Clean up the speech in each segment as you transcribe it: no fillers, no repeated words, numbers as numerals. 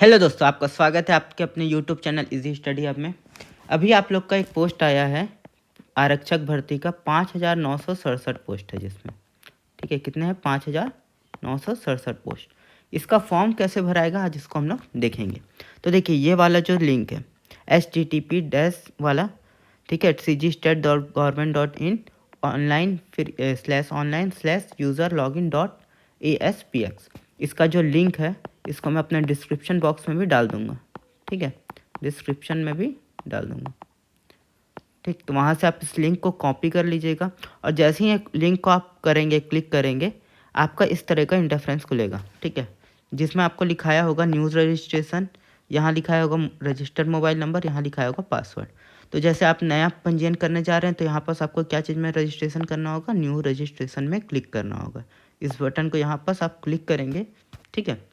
Hello दोस्तों, आपका स्वागत है आपके अपने YouTube channel easy study hub में। अभी आप लोग का एक पोस्ट आया है आरक्षक भर्ती का 5,967 पोस्ट है जिसमें, ठीक है, कितने हैं 5,967 पोस्ट। इसका फॉर्म कैसे भराएगा आज इसको हम लोग देखेंगे। तो देखिए ये वाला जो लिंक है http वाला, ठीक है, cgstat.government.in ऑनलाइन फिर /online/user/login.aspx, इसका जो लिंक है इसको मैं अपने डिस्क्रिप्शन बॉक्स में भी डाल दूंगा। ठीक है, डिस्क्रिप्शन में भी डाल दूंगा। ठीक, तो वहाँ से आप इस लिंक को कॉपी कर लीजिएगा और जैसे ही लिंक को आप करेंगे, क्लिक करेंगे, आपका इस तरह का इंटरफेरेंस खुलेगा। ठीक है, जिसमें आपको लिखाया होगा न्यूज़ रजिस्ट्रेशन, यहाँ लिखाया होगा रजिस्टर्ड मोबाइल नंबर, यहाँ लिखाया होगा पासवर्ड। तो जैसे आप नया पंजीयन करने जा रहे हैं तो यहाँ पास आपको क्या चीज़ में रजिस्ट्रेशन करना होगा, न्यू रजिस्ट्रेशन में क्लिक करना होगा। इस बटन को यहाँ पास आप क्लिक करेंगे। ठीक है,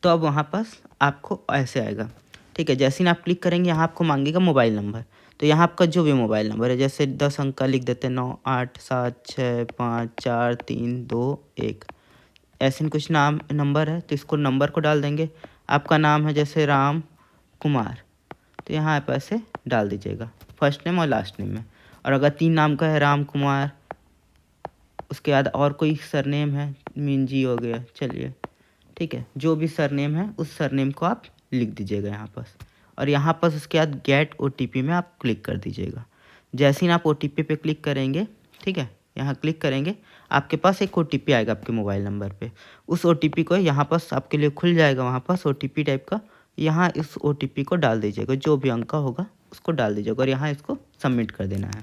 तो अब वहाँ पास आपको ऐसे आएगा। ठीक है, जैसे ही आप क्लिक करेंगे यहाँ आपको मांगेगा मोबाइल नंबर। तो यहाँ आपका जो भी मोबाइल नंबर है, जैसे 10 अंक का लिख देते हैं, 98765342 ऐसे कुछ नाम नंबर है, तो इसको नंबर को डाल देंगे। आपका नाम है जैसे राम कुमार, तो यहाँ आप ऐसे डाल दीजिएगा फर्स्ट नेम और लास्ट नेम में। और अगर 3 नाम का है राम कुमार, उसके बाद और कोई सरनेम है, मिंजी हो गया, चलिए ठीक है, जो भी सरनेम है उस सरनेम को आप लिख दीजिएगा यहाँ पास। और यहाँ पास उसके बाद गेट OTP में आप क्लिक कर दीजिएगा। जैसे ही आप OTP पे क्लिक करेंगे, ठीक है, यहाँ क्लिक करेंगे, आपके पास एक OTP आएगा आपके मोबाइल नंबर पे। उस OTP को यहाँ पास आपके लिए खुल जाएगा, वहाँ पास OTP टाइप का। यहाँ इस OTP को डाल दीजिएगा, जो भी अंक का होगा उसको डाल दीजिएगा और यहाँ इसको सबमिट कर देना है।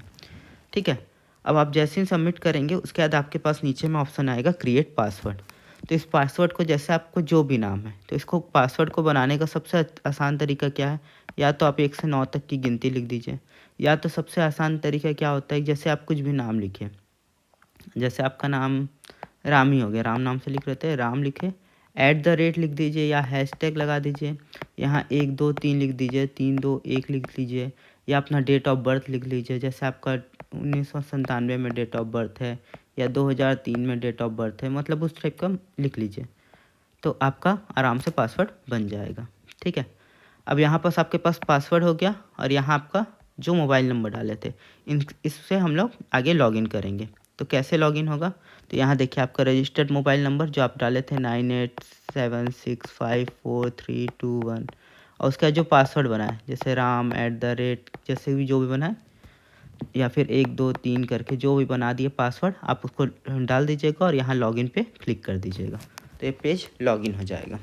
ठीक है, अब आप जैसे ही सबमिट करेंगे उसके बाद आपके पास नीचे में ऑप्शन आएगा क्रिएट पासवर्ड। तो इस पासवर्ड को, जैसे आपको जो भी नाम है, तो इसको पासवर्ड को बनाने का सबसे आसान तरीका क्या है, या तो आप 1 से 9 तक की गिनती लिख दीजिए, या तो सबसे आसान तरीका क्या होता है, जैसे आप कुछ भी नाम लिखे, जैसे आपका नाम राम ही हो गया, राम नाम से लिख रहे थे, राम लिखे, @ लिख दीजिए या हैशटैग लगा दीजिए, यहाँ 1 2 3 लिख दीजिए, 3 2 1 लिख लीजिए, या अपना डेट ऑफ बर्थ लिख लीजिए, जैसे आपका 1997 में डेट ऑफ बर्थ है या 2003 में डेट ऑफ बर्थ है, मतलब उस टाइप का लिख लीजिए, तो आपका आराम से पासवर्ड बन जाएगा। ठीक है, अब यहाँ पास आपके पास पासवर्ड हो गया और यहाँ आपका जो मोबाइल नंबर डाले थे इससे हम लोग आगे लॉगिन करेंगे। तो कैसे लॉगिन होगा, तो यहाँ देखिए आपका रजिस्टर्ड मोबाइल नंबर जो आप डाले थे 98765432 और उसका जो पासवर्ड बना है, जैसे राम @ जैसे भी जो भी बना है, या फिर 1 2 3 करके जो भी बना दिए पासवर्ड, आप उसको डाल दीजिएगा और यहाँ लॉगिन पे क्लिक कर दीजिएगा, तो ये पेज लॉगिन हो जाएगा।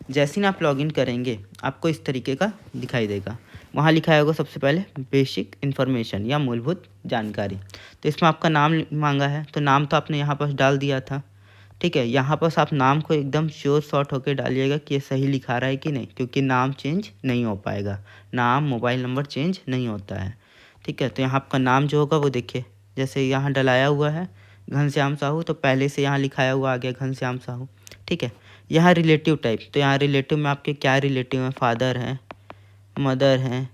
जैसे ही आप लॉगिन करेंगे आपको इस तरीके का दिखाई देगा। वहाँ लिखा होगा सबसे पहले बेसिक इन्फॉर्मेशन या मूलभूत जानकारी। तो इसमें आपका नाम मांगा है, तो नाम तो आपने यहाँ पर डाल दिया था। ठीक है, यहाँ पर आप नाम को एकदम श्योर शॉर्ट होकर डालिएगा कि ये सही लिखा रहा है कि नहीं, क्योंकि नाम चेंज नहीं हो पाएगा, नाम मोबाइल नंबर चेंज नहीं होता है। ठीक है, तो यहाँ आपका नाम जो होगा वो देखिए, जैसे यहाँ डलाया हुआ है घनश्याम साहू, तो पहले से यहाँ लिखाया हुआ आ गया घनश्याम साहू। ठीक है, यहाँ रिलेटिव टाइप, तो यहाँ रिलेटिव में आपके क्या रिलेटिव हैं, फादर हैं, मदर हैं,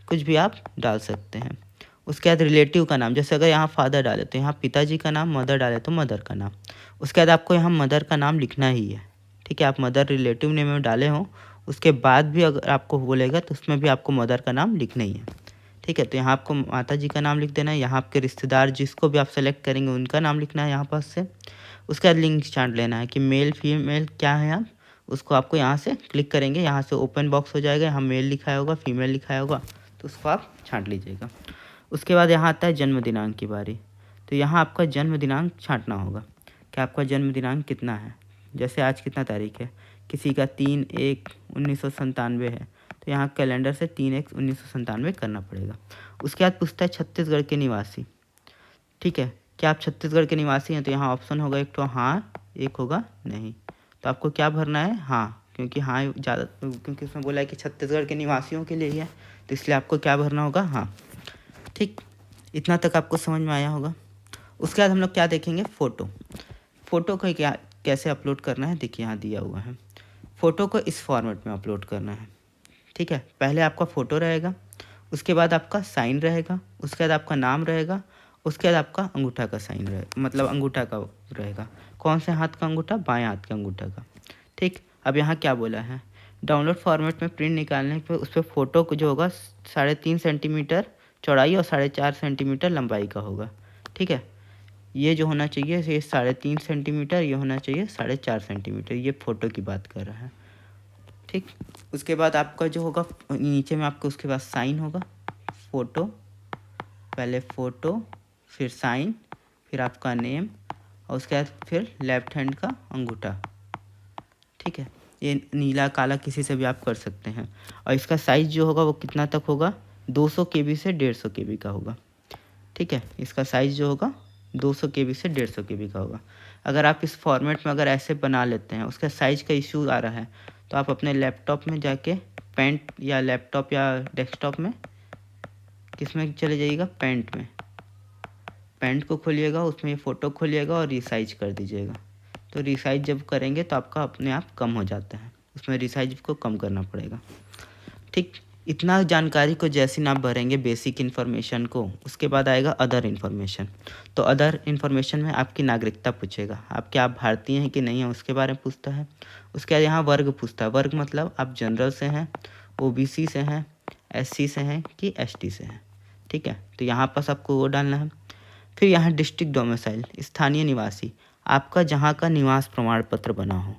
कुछ भी आप डाल सकते हैं। उसके बाद रिलेटिव का नाम, जैसे अगर यहाँ फादर डाले तो यहाँ पिताजी का नाम, मदर डाले तो मदर का नाम। उसके बाद आपको यहाँ मदर का नाम लिखना ही है। ठीक है, आप मदर रिलेटिव नेम में डाले हों, उसके बाद भी अगर आपको बोलेगा तो उसमें भी आपको मदर का नाम लिखना ही है। ठीक है, तो यहाँ आपको माता जी का नाम लिख देना है, यहाँ आपके रिश्तेदार जिसको भी आप सेलेक्ट करेंगे उनका नाम लिखना है यहाँ पास से। उसके बाद लिंक छांट लेना है कि मेल फीमेल क्या है, आप उसको आपको यहाँ से क्लिक करेंगे, यहाँ से ओपन बॉक्स हो जाएगा, यहाँ मेल लिखाया होगा, फीमेल लिखाया होगा, तो उसको आप छांट लीजिएगा। उसके बाद यहाँ आता है जन्म दिनांक की बारी, तो यहाँ आपका जन्म दिनांक छांटना होगा कि आपका जन्म दिनांक कितना है। जैसे आज कितना तारीख है, किसी का 3/1/1997 है, तो यहाँ कैलेंडर से 3/1/1997 करना पड़ेगा। उसके बाद पूछता है छत्तीसगढ़ के निवासी। ठीक है, क्या आप छत्तीसगढ़ के निवासी हैं, तो यहाँ ऑप्शन होगा एक तो हाँ, एक होगा नहीं। तो आपको क्या भरना है, हाँ, क्योंकि हाँ ज़्यादा, क्योंकि उसमें बोला है कि छत्तीसगढ़ के निवासियों के लिए ही है, तो इसलिए आपको क्या भरना होगा, हाँ। ठीक, इतना तक आपको समझ में आया होगा। उसके बाद हम लोग क्या देखेंगे, फ़ोटो। फ़ोटो को क्या कैसे अपलोड करना है, देखिए यहाँ दिया हुआ है। फ़ोटो को इस फॉर्मेट में अपलोड करना है। ठीक है, पहले आपका फ़ोटो रहेगा, उसके बाद आपका साइन रहेगा, उसके बाद आपका नाम रहेगा, उसके बाद आपका अंगूठा का साइन रहेगा, मतलब अंगूठा का रहेगा। कौन से हाथ का अंगूठा, बाएं हाथ के अंगूठा का। ठीक, अब यहाँ क्या बोला है, डाउनलोड फॉर्मेट में प्रिंट निकालने पे उस पर फ़ोटो को जो होगा 3.5 सेंटीमीटर चौड़ाई और 4.5 सेंटीमीटर लंबाई का होगा। ठीक है, ये जो होना चाहिए ये 3.5 सेंटीमीटर, ये होना चाहिए 4.5 सेंटीमीटर। ये फ़ोटो की बात कर रहा है। ठीक, उसके बाद आपका जो होगा नीचे में आपको उसके बाद साइन होगा। फ़ोटो, पहले फ़ोटो, फिर साइन, फिर आपका नेम और उसके बाद फिर लेफ्ट हैंड का अंगूठा। ठीक है, ये नीला काला किसी से भी आप कर सकते हैं। और इसका साइज़ जो होगा वो कितना तक होगा, 200 KB से 150 KB का होगा। ठीक है, इसका साइज़ जो होगा 200 KB से 150 KB का होगा। अगर आप इस फॉर्मेट में अगर ऐसे बना लेते हैं, उसका साइज़ का इशू आ रहा है, तो आप अपने लैपटॉप में जाके पेंट या लैपटॉप या डेस्कटॉप में किस में चले जाइएगा, पेंट में। पेंट को खोलिएगा, उसमें ये फ़ोटो खोलिएगा और रिसाइज कर दीजिएगा। तो रिसाइज जब करेंगे तो आपका अपने आप कम हो जाता है, उसमें रिसाइज को कम करना पड़ेगा। ठीक, इतना जानकारी को जैसे ना आप भरेंगे बेसिक इन्फॉर्मेशन को, उसके बाद आएगा अदर इन्फॉर्मेशन। तो अदर इन्फॉर्मेशन में आपकी नागरिकता पूछेगा, आप क्या आप भारतीय हैं कि नहीं है उसके बारे में पूछता है। उसके बाद यहाँ वर्ग पूछता है, वर्ग मतलब आप जनरल से हैं, ओबीसी से हैं, एससी से हैं कि एसटी से हैं। ठीक है, तो यहाँ पास आपको वो डालना है। फिर यहाँ डिस्ट्रिक्ट डोमिसाइल, स्थानीय निवासी, आपका जहाँ का निवास प्रमाण पत्र बना हो,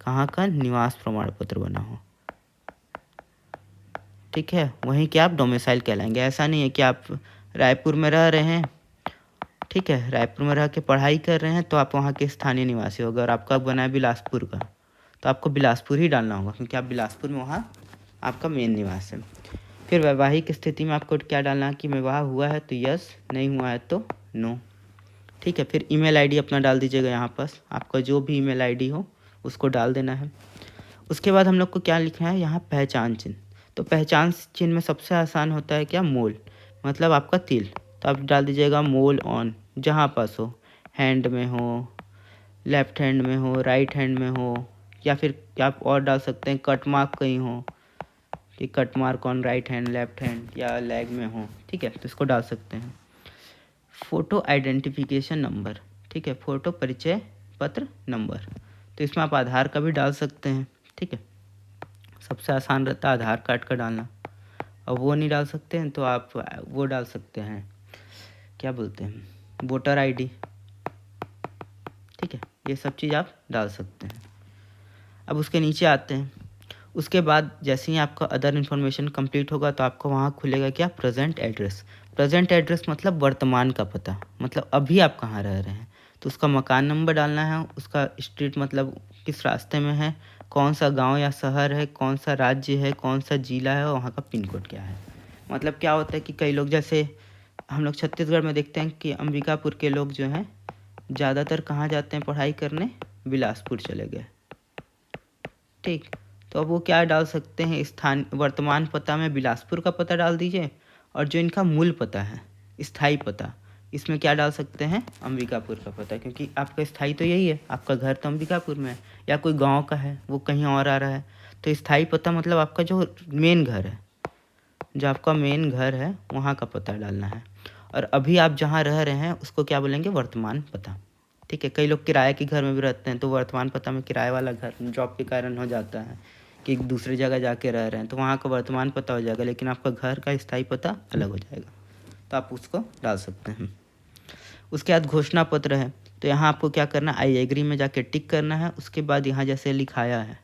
कहाँ का निवास प्रमाण पत्र बना हो। ठीक है, वहीं के आप डोमिसाइल कहलाएंगे। ऐसा नहीं है कि आप रायपुर में रह रहे हैं, ठीक है, रायपुर में रह के पढ़ाई कर रहे हैं तो आप वहाँ के स्थानीय निवासी हो। अगर आपका बना है बिलासपुर का तो आपको बिलासपुर ही डालना होगा, क्योंकि आप बिलासपुर में वहाँ आपका मेन निवास है। फिर वैवाहिक स्थिति में आपको क्या डालना है कि विवाह हुआ है तो यस, नहीं हुआ है तो नो। ठीक है, फिर ईमेल आईडी अपना डाल दीजिएगा। यहाँ पास आपका जो भी ईमेल आईडी हो उसको डाल देना है। उसके बाद हम लोग को क्या लिखना है यहाँ, पहचान चिन्ह। तो पहचान चिन्ह में सबसे आसान होता है क्या, मोल, मतलब आपका तिल। तो आप डाल दीजिएगा मोल ऑन, जहाँ पास हो, हैंड में हो, लेफ्ट हैंड में हो, राइट हैंड में हो, या फिर आप और डाल सकते हैं कट मार्क कहीं हो कि cut mark on right hand, left hand या लेग में हो। ठीक है, तो इसको डाल सकते हैं। फ़ोटो आइडेंटिफिकेशन नंबर, ठीक है, फ़ोटो परिचय पत्र नंबर, तो इसमें आप आधार का भी डाल सकते हैं। ठीक है, सबसे आसान रहता है आधार कार्ड का डालना। और वो नहीं डाल सकते हैं तो आप वो डाल सकते हैं, क्या बोलते हैं, वोटर आईडी। ठीक है, ये सब चीज़ आप डाल सकते हैं। अब उसके नीचे आते हैं। उसके बाद जैसे ही आपका अदर इन्फॉर्मेशन कंप्लीट होगा तो आपको वहाँ खुलेगा क्या, प्रेजेंट एड्रेस। प्रेजेंट एड्रेस मतलब वर्तमान का पता, मतलब अभी आप कहाँ रह रहे हैं। तो उसका मकान नंबर डालना है, उसका स्ट्रीट मतलब किस रास्ते में है, कौन सा गांव या शहर है, कौन सा राज्य है, कौन सा ज़िला है और वहाँ का पिन कोड क्या है। मतलब क्या होता है कि कई लोग, जैसे हम लोग छत्तीसगढ़ में देखते हैं कि अंबिकापुर के लोग जो हैं ज़्यादातर कहाँ जाते हैं पढ़ाई करने, बिलासपुर चले गए। ठीक, तो अब वो क्या डाल सकते हैं, स्थान वर्तमान पता में बिलासपुर का पता डाल दीजिए, और जो इनका मूल पता है, स्थाई पता, इसमें क्या डाल सकते हैं, अंबिकापुर का पता, क्योंकि आपका स्थाई तो यही है, आपका घर तो अंबिकापुर में है, या कोई गांव का है वो कहीं और आ रहा है। तो स्थाई पता मतलब आपका जो मेन घर है, जो आपका मेन घर है वहाँ का पता डालना है। और अभी आप जहाँ रह रहे हैं उसको क्या बोलेंगे, वर्तमान पता। ठीक है, कई लोग किराए के घर में भी रहते हैं तो वर्तमान पता में किराए वाला घर जॉब के कारण हो जाता है कि दूसरी जगह जाके रह रहे हैं तो वहाँ का वर्तमान पता हो जाएगा, लेकिन आपका घर का स्थायी पता अलग हो जाएगा, तो आप उसको डाल सकते हैं। उसके बाद घोषणा पत्र है, तो यहाँ आपको क्या करना है, आई एग्री में जाके टिक करना है। उसके बाद यहाँ जैसे लिखाया है,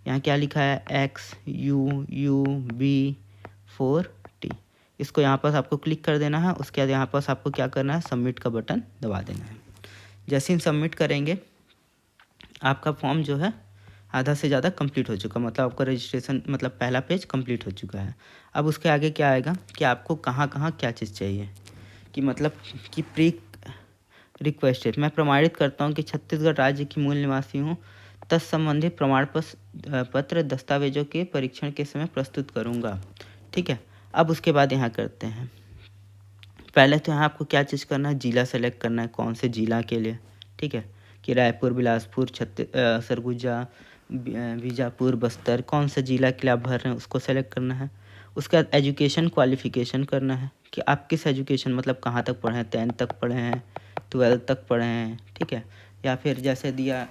यहाँ क्या लिखा है, XUUB4T, इसको यहाँ पास आपको क्लिक कर देना है। उसके बाद यहाँ पास आपको क्या करना है, सबमिट का बटन दबा देना है। जैसे ही सबमिट करेंगे आपका फॉर्म जो है आधा से ज़्यादा कंप्लीट हो चुका, मतलब आपका रजिस्ट्रेशन मतलब पहला पेज कंप्लीट हो चुका है। अब उसके आगे क्या आएगा कि आपको कहाँ कहाँ क्या चीज़ चाहिए, कि मतलब कि प्री रिक्वेस्टेड, मैं प्रमाणित करता हूँ कि छत्तीसगढ़ राज्य की मूल निवासी हूँ, तत्संबंधी प्रमाण पत्र दस्तावेजों के परीक्षण के समय प्रस्तुत करूँगा। ठीक है, अब उसके बाद यहाँ करते हैं, पहले तो यहाँ आपको क्या चीज़ करना है, ज़िला सेलेक्ट करना है, कौन से ज़िला के लिए। ठीक है, कि रायपुर, बिलासपुर, सरगुजा, बीजापुर, बस्तर, कौन से ज़िला के लिए आप भर रहे हैं उसको सेलेक्ट करना है। उसके बाद एजुकेशन क्वालिफ़िकेशन करना है कि आप किस एजुकेशन मतलब कहाँ तक पढ़े हैं, 10th तक पढ़े हैं, 12th तक पढ़े हैं। ठीक है, या फिर जैसे दिया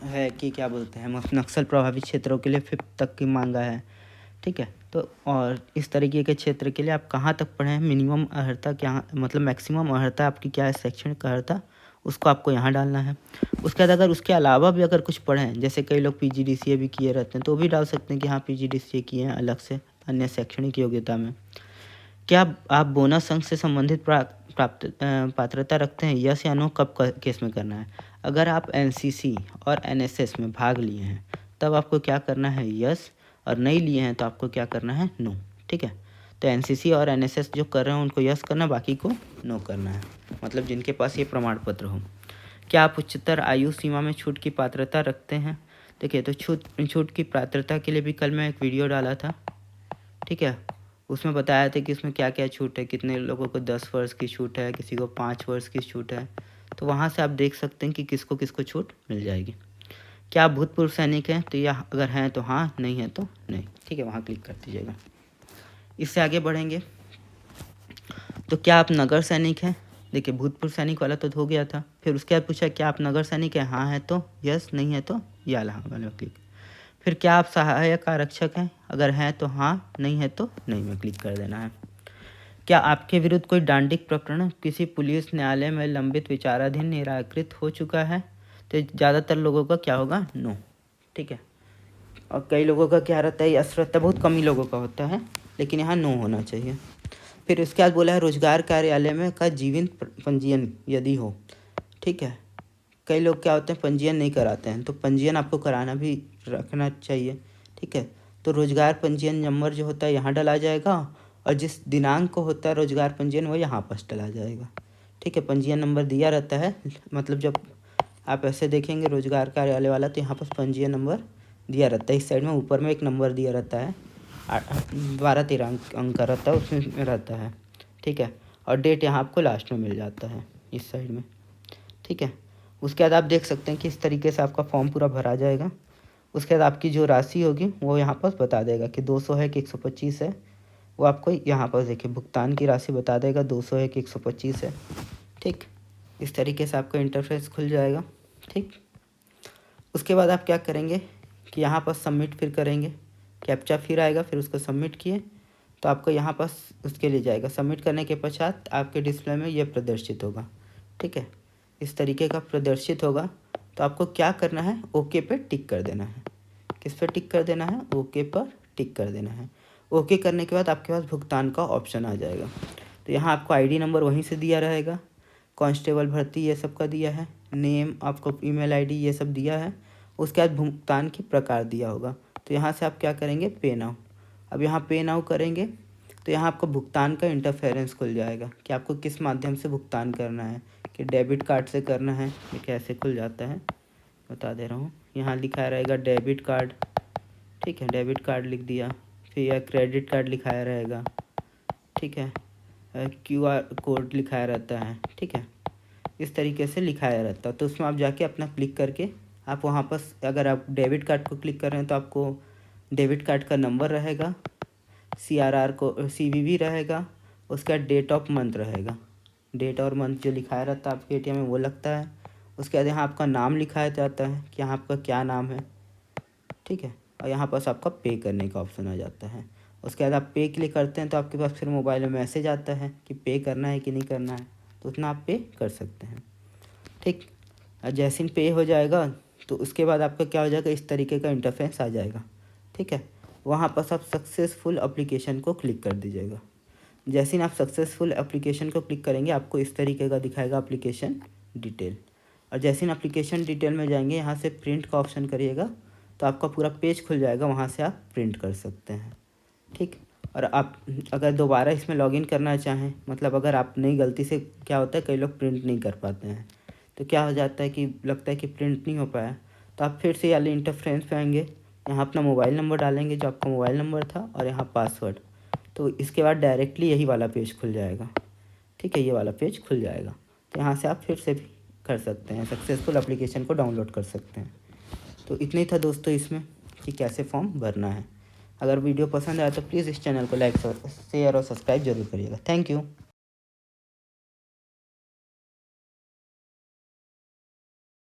है कि क्या बोलते हैं नक्सल प्रभावित क्षेत्रों के लिए 5th तक की मांगा है, ठीक है। तो और इस तरीके के क्षेत्र के लिए आप कहाँ तक पढ़े हैं, मिनिमम अर्हता क्या मतलब मैक्सिमम अर्हता आपकी क्या है, शैक्षणिक अर्हता, उसको आपको यहाँ डालना है। उसके बाद अगर उसके अलावा भी अगर कुछ पढ़े हैं, जैसे कई लोग PGDCA भी किए रहते हैं, तो भी डाल सकते हैं कि हाँ PGDCA किए हैं अलग से अन्य शैक्षणिक योग्यता में। क्या आप बोनस अंक से संबंधित पात्रता रखते हैं, यस या नो, कब केस में करना है। अगर आप NCC और NSS में भाग लिए हैं तब आपको क्या करना है, यस, और नहीं लिए हैं तो आपको क्या करना है, नो, ठीक है। तो NCC और NSS जो कर रहे हैं उनको यस करना, बाकी को नो करना है, मतलब जिनके पास ये प्रमाण पत्र हो। क्या आप उच्चतर आयु सीमा में छूट की पात्रता रखते हैं। देखिए, तो छूट की पात्रता के लिए भी कल मैं एक वीडियो डाला था, ठीक है। उसमें बताया था कि उसमें क्या क्या छूट है, कितने लोगों को 10 वर्ष की छूट है, किसी को 5 वर्ष की छूट है। तो वहाँ से आप देख सकते हैं कि किसको किसको छूट मिल जाएगी। क्या आप भूतपूर्व सैनिक हैं, तो यह अगर हैं तो हाँ, नहीं है तो नहीं, ठीक है, वहाँ क्लिक कर दीजिएगा। इससे आगे बढ़ेंगे तो क्या आप नगर सैनिक हैं। देखिए, भूतपूर्व सैनिक वाला तो हो गया था। फिर उसके बाद पूछा क्या आप नगर सैनिक हैं, हाँ है तो यस, नहीं है तो ये वाला क्लिक। फिर क्या आप सहायक आरक्षक हैं, अगर हैं तो हाँ, नहीं है तो नहीं में क्लिक कर देना है। क्या आपके विरुद्ध कोई डांडिक प्रकरण किसी पुलिस न्यायालय में लंबित विचाराधीन निराकृत हो चुका है, तो ज़्यादातर लोगों का क्या होगा, नो, ठीक है। और कई लोगों का क्या रहता है, यस रहता है, बहुत कम ही लोगों का होता है, लेकिन यहाँ नो होना चाहिए। फिर उसके बाद बोला है रोजगार कार्यालय में का जीवंत पंजीयन यदि हो, ठीक है। कई लोग क्या होते हैं पंजीयन नहीं कराते हैं, तो पंजीयन आपको कराना भी रखना चाहिए, ठीक है। तो रोजगार पंजीयन नंबर जो होता है यहाँ डाला जाएगा, और जिस दिनांक को होता है रोजगार पंजीयन वो यहाँ पर डाला जाएगा, ठीक है। पंजीयन नंबर दिया रहता है, मतलब जब आप ऐसे देखेंगे रोजगार कार्यालय वाला तो यहाँ पर पंजीयन नंबर दिया रहता है। इस साइड में ऊपर में एक नंबर दिया रहता है, 12-13 अंक का रहता है, उसमें रहता है, ठीक है। और डेट यहाँ आपको लास्ट में मिल जाता है इस साइड में, ठीक है। उसके बाद आप देख सकते हैं कि इस तरीके से आपका फॉर्म पूरा भरा जाएगा। उसके बाद आपकी जो राशि होगी वो यहाँ पर बता देगा कि 200 है कि 125 है, वो आपको यहाँ पर देखिए भुगतान की राशि बता देगा 200 है कि 125 है, ठीक। इस तरीके से आपका इंटरफेस खुल जाएगा, ठीक। उसके बाद आप क्या करेंगे कि यहाँ पर सबमिट फिर करेंगे, कैप्चा फिर आएगा, फिर उसको सबमिट किए तो आपको यहाँ पर उसके लिए जाएगा। सबमिट करने के पश्चात आपके डिस्प्ले में ये प्रदर्शित होगा, ठीक है, इस तरीके का प्रदर्शित होगा। तो आपको क्या करना है, ओके पे टिक कर देना है। किस पे टिक कर देना है, ओके पर टिक कर देना है। ओके करने के बाद आपके पास भुगतान का ऑप्शन आ जाएगा। तो यहाँ आपको ID नंबर वहीं से दिया रहेगा, कांस्टेबल भर्ती ये सब का दिया है, नेम आपको ईमेल ID ये सब दिया है। उसके बाद भुगतान की प्रकार दिया होगा, तो यहाँ से आप क्या करेंगे, पे नाउ। अब यहाँ पे नाउ करेंगे तो यहाँ आपको भुगतान का इंटरफेरेंस खुल जाएगा कि आपको किस माध्यम से भुगतान करना है, कि डेबिट कार्ड से करना है। ये कैसे खुल जाता है बता दे रहा हूँ, यहाँ लिखा रहेगा डेबिट कार्ड, ठीक है, डेबिट कार्ड लिख दिया। फिर यह क्रेडिट कार्ड लिखाया रहेगा, ठीक है, QR कोड लिखाया रहता है, ठीक है, इस तरीके से लिखाया रहता है। तो उसमें आप जाके अपना क्लिक करके आप वहाँ पर, अगर आप डेबिट कार्ड को क्लिक कर रहे हैं तो आपको डेबिट कार्ड का नंबर रहेगा, CRR को CVV रहेगा, उसका डेट ऑफ मंथ रहेगा, डेट और मंथ जो लिखाया रहता है आपके ATM में वो लगता है। उसके बाद यहाँ आपका नाम लिखाया जाता है कि यहाँ आपका क्या नाम है, ठीक है, और यहाँ पास आपका पे करने का ऑप्शन आ जाता है। उसके बाद आप पे क्लिक करते हैं तो आपके पास फिर मोबाइल में मैसेज आता है कि पे करना है कि नहीं करना है, तो उतना आप पे कर सकते हैं, ठीक। और जैसे ही पे हो जाएगा तो उसके बाद आपका क्या हो जाएगा, इस तरीके का इंटरफेस आ जाएगा, ठीक है। वहाँ पर आप सक्सेसफुल एप्लीकेशन को क्लिक कर दीजिएगा। जैसे ही आप सक्सेसफुल एप्लीकेशन को क्लिक करेंगे आपको इस तरीके का दिखाएगा एप्लीकेशन डिटेल। और जैसे ही एप्लीकेशन डिटेल में जाएंगे यहाँ से प्रिंट का ऑप्शन करिएगा तो आपका पूरा पेज खुल जाएगा, वहाँ से आप प्रिंट कर सकते हैं, ठीक। और आप अगर दोबारा इसमें लॉगिन करना चाहें, मतलब अगर आप नई गलती से, क्या होता है कई लोग प्रिंट नहीं कर पाते हैं, तो क्या हो जाता है कि लगता है कि प्रिंट नहीं हो पाया, तो आप फिर से वाले इंटरफेरेंस पे आएंगे, यहाँ अपना मोबाइल नंबर डालेंगे जो आपका मोबाइल नंबर था, और यहाँ पासवर्ड। तो इसके बाद डायरेक्टली यही वाला पेज खुल जाएगा, ठीक है, ये वाला पेज खुल जाएगा। तो यहाँ से आप फिर से भी कर सकते हैं, सक्सेसफुल एप्लीकेशन को डाउनलोड कर सकते हैं। तो इतना ही था दोस्तों इसमें कि कैसे फॉर्म भरना है। अगर वीडियो पसंद आया तो प्लीज़ इस चैनल को लाइक शेयर और सब्सक्राइब जरूर करिएगा। Thank you.